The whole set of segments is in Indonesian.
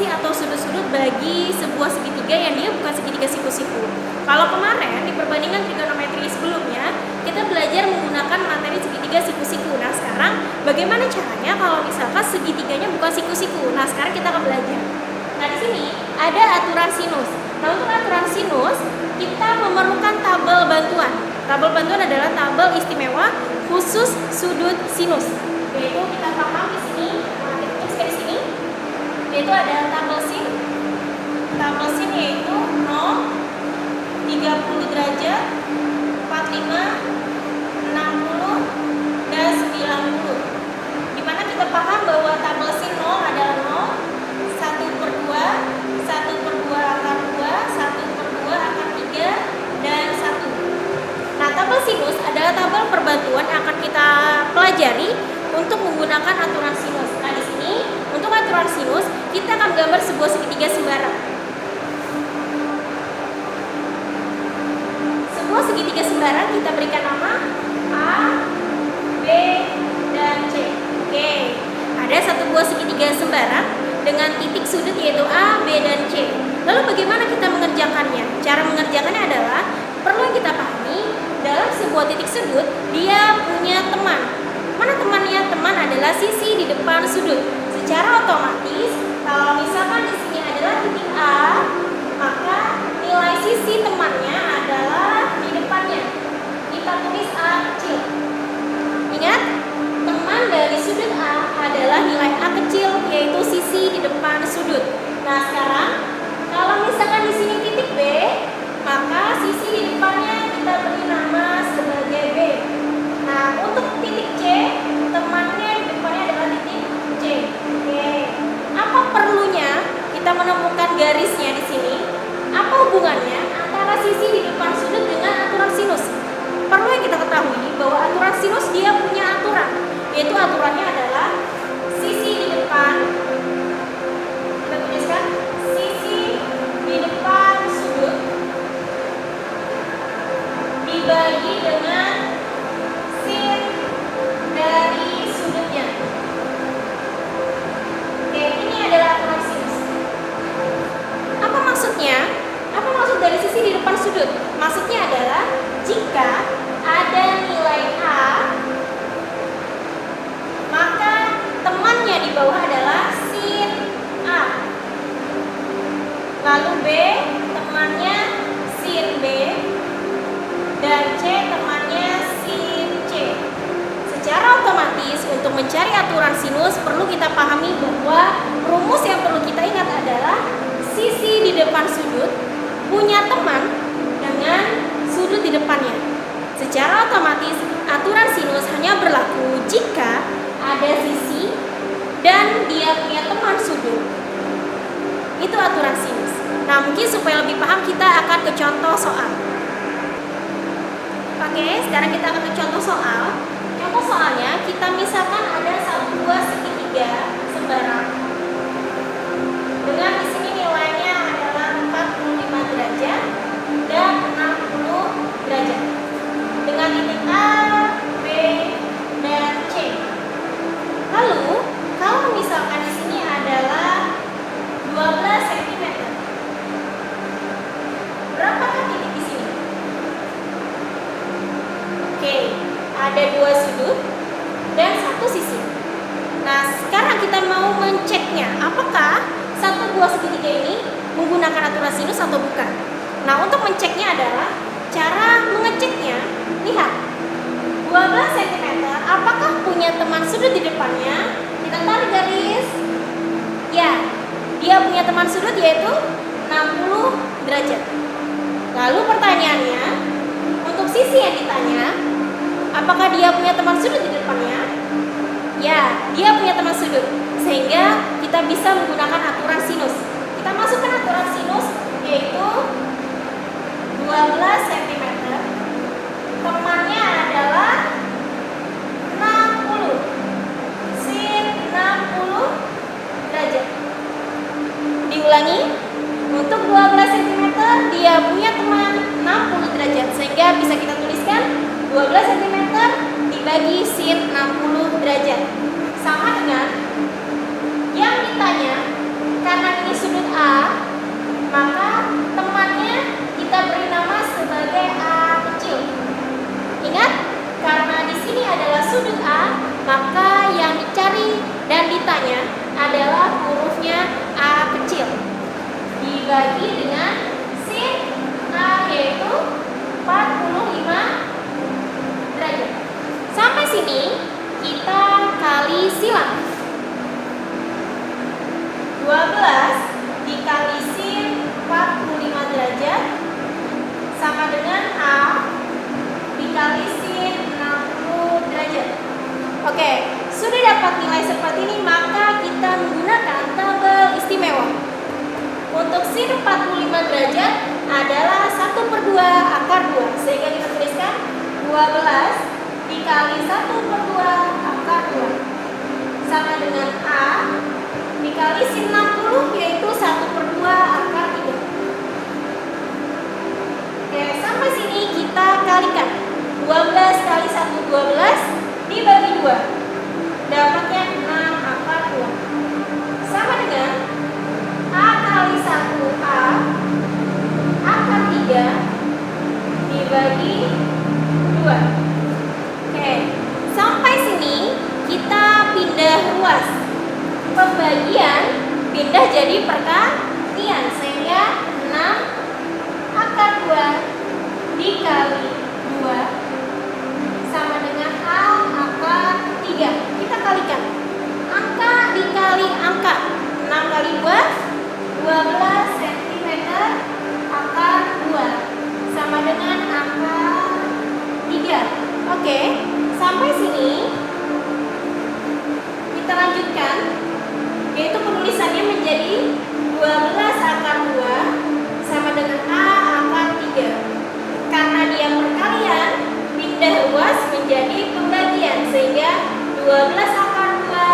sisi atau sudut-sudut bagi sebuah segitiga yang dia bukan segitiga siku-siku. Kalau kemarin di perbandingan trigonometri sebelumnya kita belajar menggunakan materi segitiga siku-siku. Nah sekarang bagaimana caranya kalau misalkan segitiganya bukan siku-siku? Nah sekarang kita akan belajar. Nah di sini ada aturan sinus. Nah untuk aturan sinus kita memerlukan tabel bantuan. Tabel bantuan adalah tabel istimewa khusus sudut sinus. Yaitu kita paham di sini, kita tuliskan di sini. Yaitu ada tabel sin. Tabel sin yaitu 0, 30 derajat, 45, 60, dan 90. Dimana kita paham bahwa tabel sin 0 adalah 0, 1/2, 1/2 akar 2, 1/2 akar 3, dan 1. Nah, tabel sinus adalah tabel perbantuan yang akan kita pelajari untuk menggunakan aturan sinus. Nah, di sini untuk aturan sinus kita akan gambar sebuah segitiga sembarang. Sebuah segitiga sembarang kita berikan nama A, B, dan C. Oke, ada satu buah segitiga sembarang dengan titik sudut yaitu A, B, dan C. Lalu bagaimana kita mengerjakannya? Cara mengerjakannya adalah perlu yang kita pahami dalam sebuah titik sudut dia punya teman. Mana temannya? Teman adalah sisi di depan sudut. Secara otomatis kalau misalkan di sini adalah titik A, maka nilai sisi temannya adalah di depannya. Kita tulis A kecil. Ingat, teman dari sudut A adalah nilai A kecil, yaitu sisi di depan sudut. Nah sekarang kalau misalkan di sini titik B, maka sisi di depannya kita beri nama sebagai B. Nah untuk titik C, temannya di depannya adalah titik C. Oke. Apa perlunya kita menemukan garisnya di sini? Apa hubungannya antara sisi di depan sudut dengan aturan sinus? Perlu yang kita ketahui bahwa aturan sinus dia punya aturan, yaitu aturannya adalah sisi di depan. Kita tuliskan sisi di depan sudut dibagi dengan sin dari sudutnya. Oke, ini adalah aturan sinus. Apa maksudnya? Apa maksud dari sisi di depan sudut? Maksudnya adalah jika ada nilai A, maka temannya di bawah adalah sin A. Lalu B, temannya sin B. Dan C, temannya sin C. Secara otomatis untuk mencari aturan sinus perlu kita pahami bahwa rumus yang perlu kita ingat adalah sisi di depan sudut punya teman dengan sudut di depannya. Secara otomatis aturan sinus hanya berlaku jika ada sisi dan dia punya teman sudut. Itu aturan sinus. Nah mungkin supaya lebih paham kita akan ke contoh soal. Oke, sekarang kita akan ke contoh soal. Contoh soalnya kita misalkan ada satu buah segitiga sembarang dengan di sini nilainya adalah 45 derajat dan 60 derajat dengan titik A, B, dan C. Lalu kalau misalkan di sini adalah 12 cm, berapakah titik di sini? Oke, ada dua sudut dan satu sisi. Nah, sekarang kita mau menceknya apakah satu buah segitiga ini menggunakan aturan sinus atau bukan. Nah, untuk menceknya adalah cara mengeceknya. Lihat, 12 cm apakah punya teman sudut di depannya? Kita tarik garis. Ya, dia punya teman sudut yaitu 60 derajat. Lalu pertanyaannya, untuk sisi yang ditanya, apakah dia punya teman sudut di depannya? Ya, dia punya teman sudut. Sehingga kita bisa menggunakan aturan sinus. Kita masukkan aturan sinus yaitu 12 cm. Temannya adalah 60. Sin 60 derajat. Diulangi. Untuk 12 cm dia punya teman 60 derajat. Sehingga bisa kita tuliskan 12 cm dibagi sin 60 derajat. Sama dengan yang ditanya, karena ini kitanya adalah hurufnya A kecil dibagi dengan sin A, yaitu 45 derajat. Sampai sini kita kali silang. 12 dikali sin 45 derajat sama dengan A dikali sin 60 derajat. Oke, sudah dapat nilai seperti ini, maka kita menggunakan tabel istimewa. Untuk sin 45 derajat adalah 1/2 akar 2, sehingga kita tuliskan 12 dikali 1/2 akar 2 sama dengan A dikali sin 60, yaitu 1/2 akar 3. Oke, sampai sini kita kalikan. 12 kali 1, 12 dibagi 2, dapatnya 6 akar 2 sama dengan A kali 1 A akar 3 dibagi 2. Oke, sampai sini kita pindah ruas. Pembagian pindah jadi perkalian, sehingga 6 akar 2 dikali 2 sama dengan A akar 3. Kita kalikan. Angka dikali angka. 6 kali 2, 12 cm akar 2 sama dengan angka 3. Oke, sampai sini kita lanjutkan, yaitu penulisannya menjadi 12 akar 2 sama dengan A akar 3. Karena dia perkalian, pindah ruas menjadi pembagian, sehingga 12 akar 2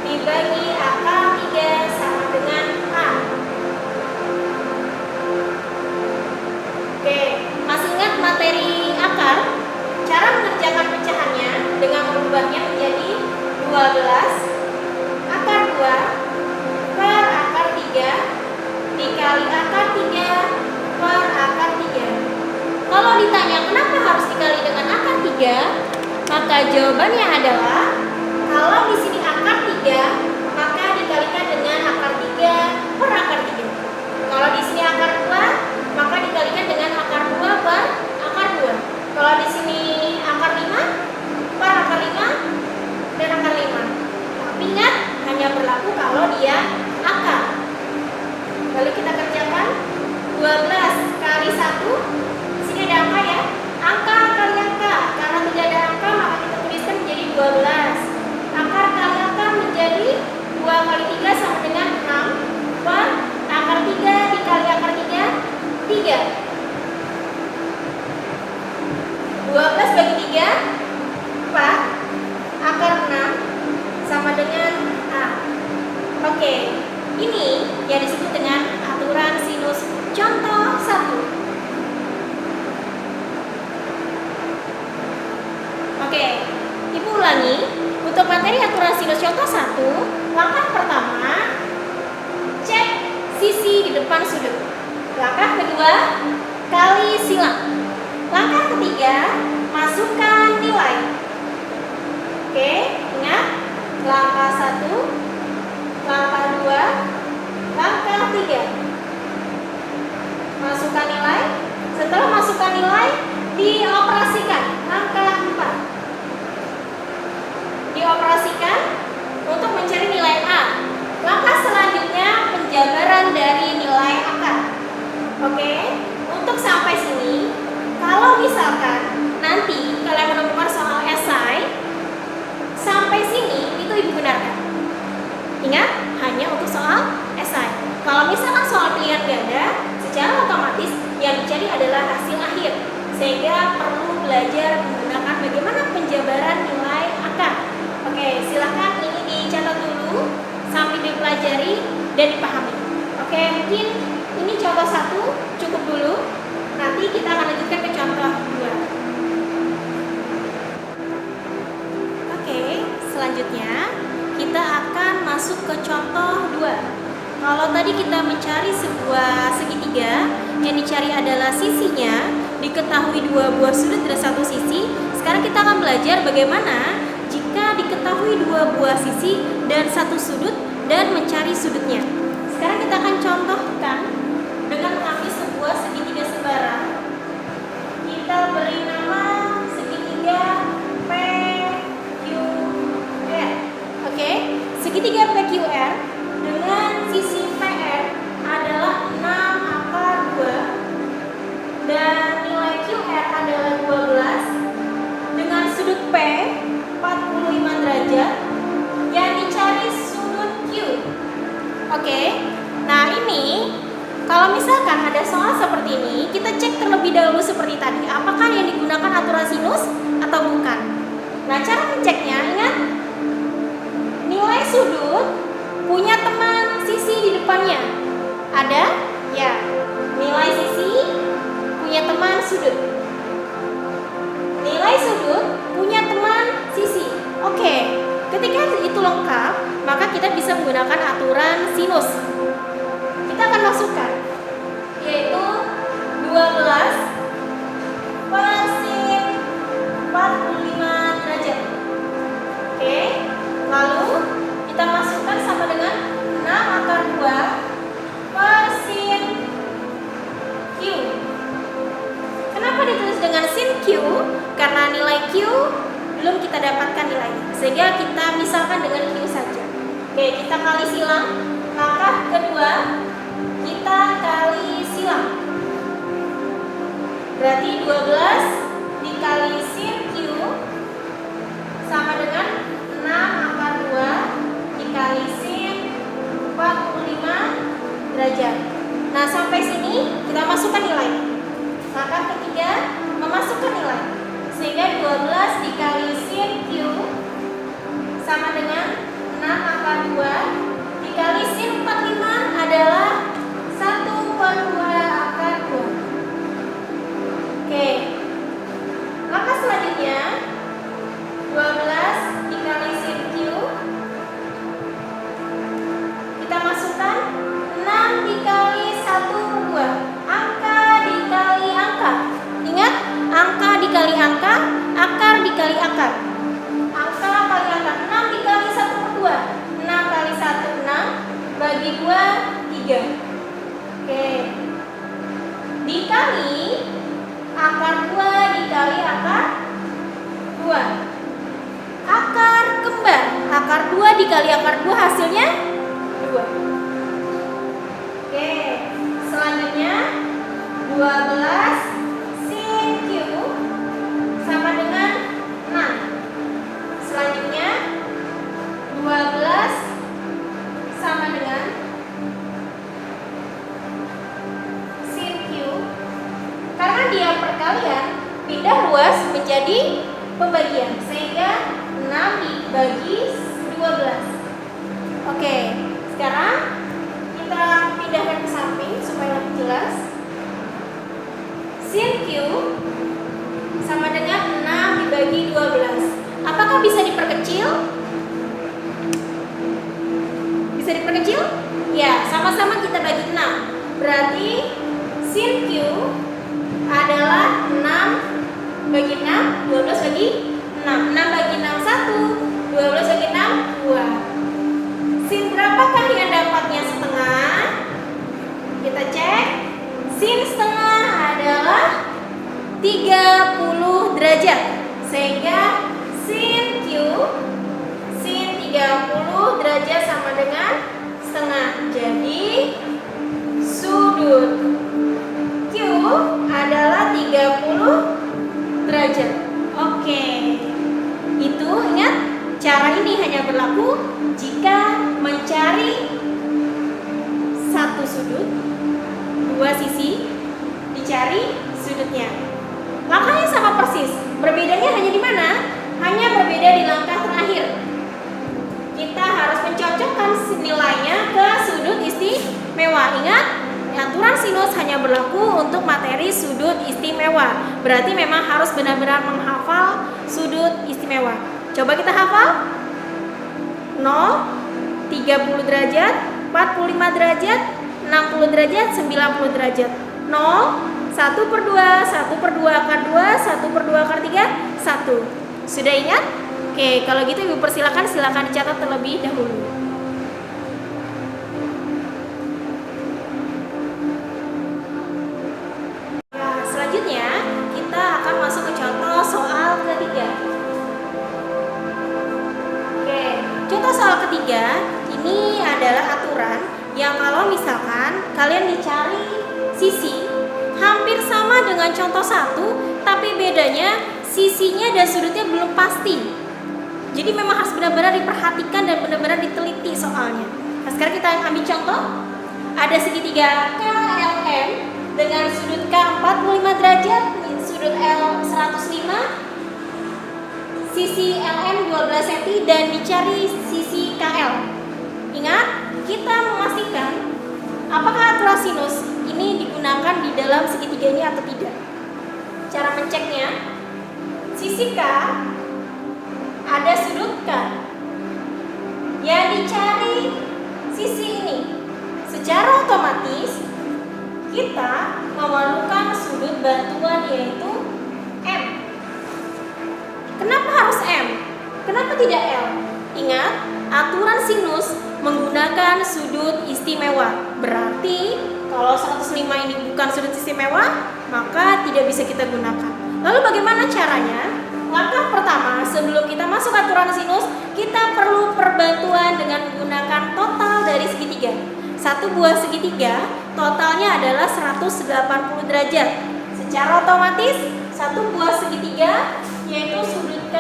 dibagi akar 3 sama dengan A. Oke, masih ingat materi akar? Cara mengerjakan pecahannya dengan merubahnya menjadi 12 akar 2 per akar 3 dikali akar 3 per akar 3. Kalau ditanya kenapa harus dikali dengan akar 3, maka jawabannya adalah kalau di sini akar 3, maka dikalikan dengan akar 3 per akar 3. Kalau di sini akar 2, maka dikalikan dengan akar 2 per akar 2. Kalau di sini akar 5 per akar 5 dan akar 5. Tapi ingat, hanya berlaku kalau dia akar. Lalu kita kerjakan 12 kali 1. Di sini ada angka ya. Angka kali angka. Karena tidak ada angka, maka kita tuliskan menjadi 12. Akar kali akar menjadi 2 kali 3 sama dengan 6 per akar 3 dikali akar 3, 3. 12 bagi 3, 4. Akar 6 sama dengan A. Oke, ini yang disebut dengan aturan sinus contoh 1. Oke, Ibu ulangi. Untuk materi aturan sinus contoh 1, langkah pertama, cek sisi di depan sudut. Langkah kedua, kali silang. Langkah ketiga, masukkan nilai. Oke, ingat. Langkah 1, langkah 2, langkah 3. Masukkan nilai. Setelah masukkan nilai, dioperasikan. Langkah 4. Dioperasikan untuk mencari nilai A. Langkah selanjutnya, penjabaran dari nilai akar. Oke, untuk sampai sini, kalau misalkan nanti kalian menemukan soal esai sampai sini, itu Ibu benarkan. Ingat, hanya untuk soal esai. Kalau misalkan soal pilihan ganda, secara otomatis yang dicari adalah hasil akhir, sehingga perlu belajar menggunakan bagaimana penjabaran nilai akar. Oke, silahkan ini dicatat dulu sampai dipelajari dan dipahami. Oke, mungkin ini contoh 1 cukup dulu. Nanti kita akan lanjutkan ke contoh 2. Oke, selanjutnya kita akan masuk ke contoh 2. Kalau tadi kita mencari sebuah segitiga, yang dicari adalah sisinya, diketahui 2 buah sudut dari satu sisi. Sekarang kita akan belajar bagaimana jika diketahui 2 buah sisi dan satu sudut dan mencari sudutnya. Sekarang kita akan contohkan dengan mengambil sebuah segitiga sembarang. Kita beri nama segitiga PQR. Oke, segitiga PQR dengan sisi PR adalah 6 akar 2 dan nilai QR adalah 12 dengan sudut P 45 derajat. Yang dicari sudut Q. Oke, nah ini kalau misalkan ada soal seperti ini, kita cek terlebih dahulu seperti tadi, apakah yang digunakan aturan sinus atau bukan. Nah, cara menceknya, ingat, nilai sudut punya teman sisi di depannya. Ada? Ya, nilai sisi punya teman sudut. Nilai sudut punya teman sisi. Oke, ketika itu lengkap, maka kita bisa menggunakan aturan sinus. Kita akan masukkan, yaitu 12 per sin 45 derajat. Oke, lalu kita masukkan sama dengan 6 akar 2 per sin Q. Kenapa ditulis dengan sin Q? Karena nilai Q belum kita dapatkan nilainya, sehingga kita misalkan dengan Q saja. Oke, kita kali silang. Langkah kedua, kita kali silang. Berarti 12 dikali sin Q sama dengan 6 akar 2 dikali sin 45 derajat. Nah, sampai sini kita masukkan nilai. Langkah ketiga, memasukkan nilai. Sehingga 12 dikali sin Q sama dengan 6 akar 2 dikali sin 45 adalah 1 per 2 akar 2. Oke, langkah selanjutnya 12 dikali sin Q, kita masukkan 6 dikali 1 per 2, angka dikali angka. Ingat, angka dikali angka, akar dikali akar. Angka kali akar, 6 dikali 1 per 2, 6 kali 1, 6, bagi 2, 3. Oke, dikali akar 2 dikali akar 2. Akar kembar, akar 2 dikali akar 2 hasilnya 2. Oke, selanjutnya 12 sin Q sama dengan 6. Selanjutnya 12 sama dengan sin Q. Karena dia perkalian, pindah ruas menjadi pembagian, sehingga 6 dibagi 12. Oke, sekarang kita pindahkan ke samping supaya lebih jelas. Sin Q sama dengan 6 dibagi 12. Apakah bisa diperkecil? Bisa diperkecil? Ya, sama-sama kita bagi 6. Berarti sin Q adalah 6 bagi 6, 12 bagi 6. 6 bagi 6 1, 12 bagi 6 2. Sin berapakah yang dapatnya setengah? Kita cek. Sin setengah adalah 30 derajat. Sehingga sin Q, sin 30 derajat sama dengan setengah. Jadi sudut Q adalah 30 derajat. Oke, itu ingat, cara ini hanya berlaku jika mencari satu sudut, dua sisi, dicari sudutnya. Langkahnya sama persis, berbedanya hanya di mana? Hanya berbeda di langkah terakhir. Kita harus mencocokkan nilainya ke sudut istimewa. Ingat, aturan sinus hanya berlaku untuk materi sudut istimewa. Berarti memang harus benar-benar menghafal sudut istimewa. Coba kita hafal. 0, 30 derajat, 45 derajat, 60 derajat, 90 derajat. 0, 1 per 2, 1 per 2 akar 2, 1 per 2 akar 3, 1. Sudah ingat? Oke, kalau gitu Ibu persilakan dicatat terlebih dahulu. Yang kalau misalkan kalian dicari sisi hampir sama dengan contoh 1, tapi bedanya sisinya dan sudutnya belum pasti. Jadi memang harus benar-benar diperhatikan dan benar-benar diteliti soalnya. Nah, sekarang kita ambil contoh. Ada segitiga KLM dengan sudut K 45 derajat, sudut L 105, sisi LM 12 cm dan dicari sisi KL. Ingat, kita memastikan apakah aturan sinus ini digunakan di dalam segitiga ini atau tidak. Cara menceknya, sisi K ada sudut K. Yang dicari sisi ini. Secara otomatis kita memerlukan sudut bantuan yaitu M. Kenapa harus M? Kenapa tidak L? Ingat, aturan sinus menggunakan sudut istimewa. Berarti kalau 105 ini bukan sudut istimewa, maka tidak bisa kita gunakan. Lalu bagaimana caranya? Langkah pertama, sebelum kita masuk aturan sinus, kita perlu perbantuan dengan menggunakan total dari segitiga. Satu buah segitiga totalnya adalah 180 derajat. Secara otomatis satu buah segitiga yaitu sudut K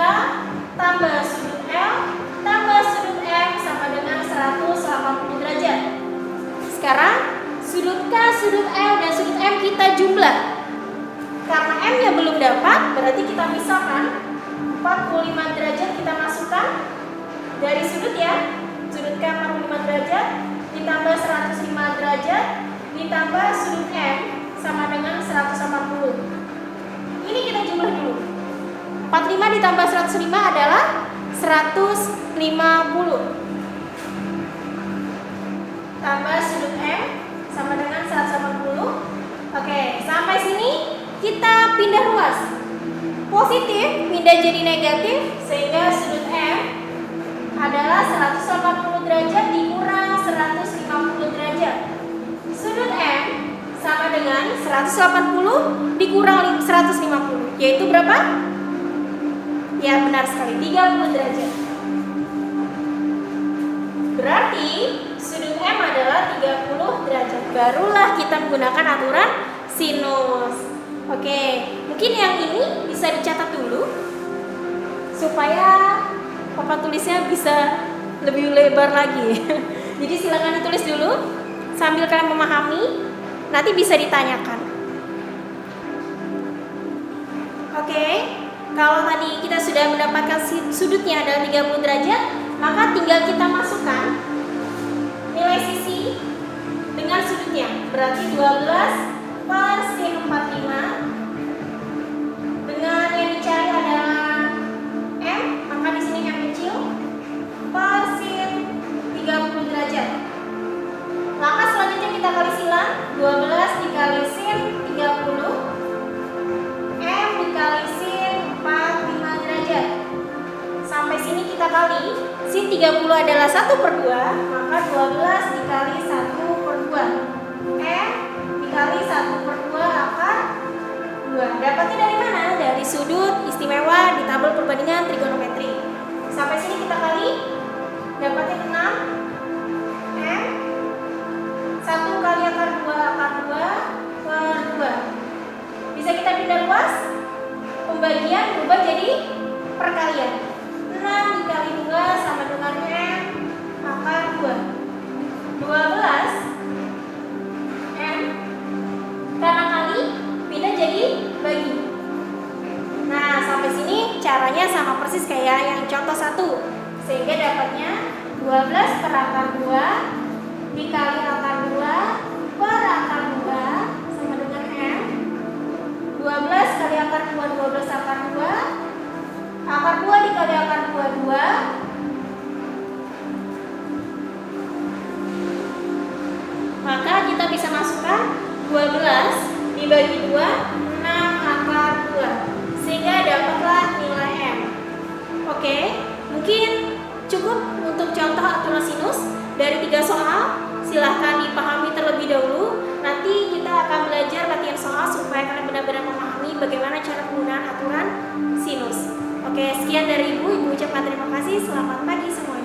tambah sudut L tambah sudut M sama dengan 180 derajat. Sekarang sudut K, sudut L dan sudut M kita jumlah. Karena M nya belum dapat, berarti kita misahkan 45 derajat kita masukkan dari sudut ya. Sudut K 45 derajat ditambah 105 derajat ditambah sudut M sama dengan 180. Ini kita jumlah dulu. 45 ditambah 105 adalah 150. Tambah sudut M sama dengan 180. Oke, sampai sini kita pindah ruas. Positif pindah jadi negatif sehingga sudut M adalah 180 derajat dikurang 150 derajat. Sudut M sama dengan 180 dikurang 150, yaitu berapa? Ya, benar sekali, 30 derajat. Berarti sudut M adalah 30 derajat. Barulah kita menggunakan aturan sinus. Oke, mungkin yang ini bisa dicatat dulu supaya papan tulisnya bisa lebih lebar lagi. Jadi silakan ditulis dulu sambil kalian memahami, nanti bisa ditanyakan. Oke, kalau tadi kita sudah mendapatkan sudutnya adalah 30 derajat, maka tinggal kita masukkan nilai sisi dengan sudutnya. Berarti 12 per sin 45 dengan yang dicari adalah M, maka di sini M kecil per sin 30 derajat. Langkah selanjutnya kita kali silang, 12 dikali sin 30 M dikali sin 45 derajat. Sampai sini kita kali, sin 30 adalah 1/2, maka 12 dikali 1/2 M dikali 1/2 akar 2. Dapatnya dari mana? Dari sudut istimewa di tabel perbandingan trigonometri. Sampai sini kita kali, dapatnya 6 M 1 kali akar 2 per 2. Bisa kita pindah ruas, pembagian berubah jadi perkalian. 6 dikali 2 sama dengan M akar 2. 12 M karena kali pindah jadi bagi. Nah, sampai sini caranya sama persis kayak yang contoh 1. Sehingga dapatnya 12 per akar 2 dikali akar 2 per akar 2 sama dengan M. 12 kali akar 2, 12 akar 2. Akar 2 dikali akar 2, 2. Maka kita bisa masukkan 12 dibagi 2, 6 akar 2. Sehingga dapatlah nilai M. Oke, mungkin cukup untuk contoh aturan sinus dari 3 soal. Silahkan dipahami terlebih dahulu. Nanti kita akan belajar latihan soal supaya kalian benar-benar memahami bagaimana cara penggunaan aturan sinus. Oke, sekian dari Ibu. Ibu ucapkan terima kasih. Selamat pagi semuanya.